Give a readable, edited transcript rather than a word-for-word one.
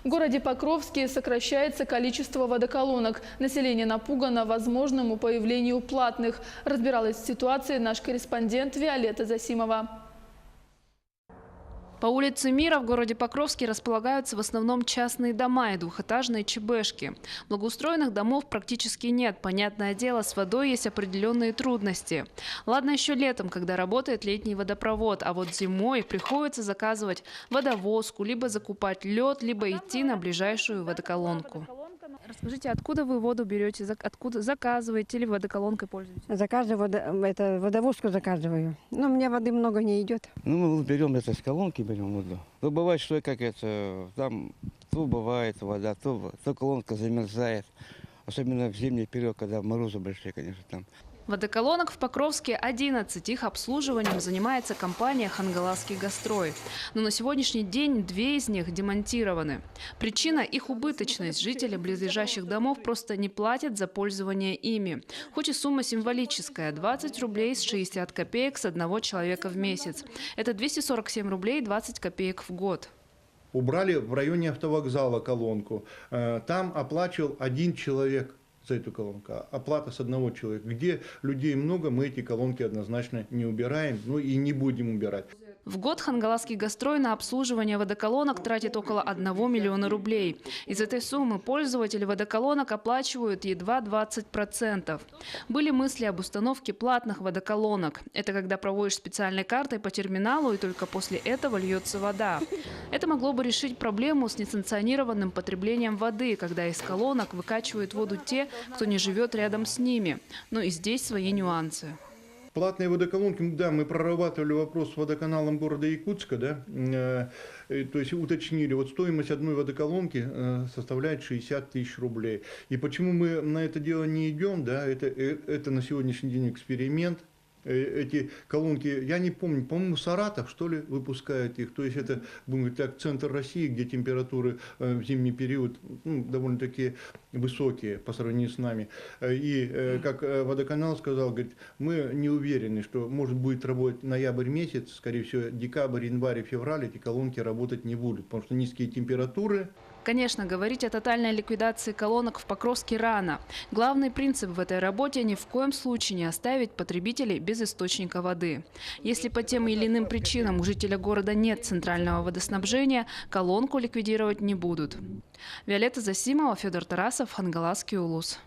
В городе Покровске сокращается количество водоколонок. Население напугано возможному появлению платных. Разбиралась в ситуации наш корреспондент Виолетта Засимова. По улице Мира в городе Покровске располагаются в основном частные дома и двухэтажные ЧБшки. Благоустроенных домов практически нет. Понятное дело, с водой есть определенные трудности. Ладно еще летом, когда работает летний водопровод, а вот зимой приходится заказывать водовозку, либо закупать лед, либо идти на ближайшую водоколонку. Расскажите, откуда вы воду берете, откуда заказываете или водоколонкой пользуетесь? Заказываю, водовозку заказываю. Но мне воды много не идет. Ну, мы берем это с колонки, берем воду. То бывает, что как это, там то бывает вода, то колонка замерзает. Особенно в зимний период, когда морозы большие, конечно, там. Водоколонок в Покровске 11. Их обслуживанием занимается компания «Хангаласский Гастрой». Но на сегодняшний день 2 из них демонтированы. Причина – их убыточность. Жители близлежащих домов просто не платят за пользование ими. Хоть и сумма символическая – 20 рублей с 60 копеек с одного человека в месяц. Это 247 рублей 20 копеек в год. Убрали в районе автовокзала колонку. Там оплачивал 1 человек за эту колонку. Оплата с 1 человека. Где людей много, мы эти колонки однозначно не убираем, ну и не будем убирать. В год Хангаласский Гастрой на обслуживание водоколонок тратит около 1 миллиона рублей. Из этой суммы пользователи водоколонок оплачивают едва 20%. Были мысли об установке платных водоколонок. Это когда проводишь специальной картой по терминалу, и только после этого льется вода. Это могло бы решить проблему с несанкционированным потреблением воды, когда из колонок выкачивают воду те, кто не живет рядом с ними. Но и здесь свои нюансы. Платные водоколонки, да, мы прорабатывали вопрос с водоканалом города Якутска, да, то есть уточнили, вот стоимость одной водоколонки составляет 60 тысяч рублей. И почему мы на это дело не идем, да, это на сегодняшний день эксперимент. Эти колонки, я не помню, по-моему, Саратов, что ли, выпускает их. То есть это, будем говорить так, центр России, где температуры в зимний период довольно-таки высокие по сравнению с нами. И, как водоканал сказал, говорит, мы не уверены, что может будет работать ноябрь месяц, скорее всего, декабрь, январь и февраль эти колонки работать не будут, потому что низкие температуры. Конечно, говорить о тотальной ликвидации колонок в Покровске рано. Главный принцип в этой работе – ни в коем случае не оставить потребителей без источника воды. Если по тем или иным причинам у жителя города нет центрального водоснабжения, колонку ликвидировать не будут. Виолетта Засимова, Федор Тарасов, Хангаласский улус.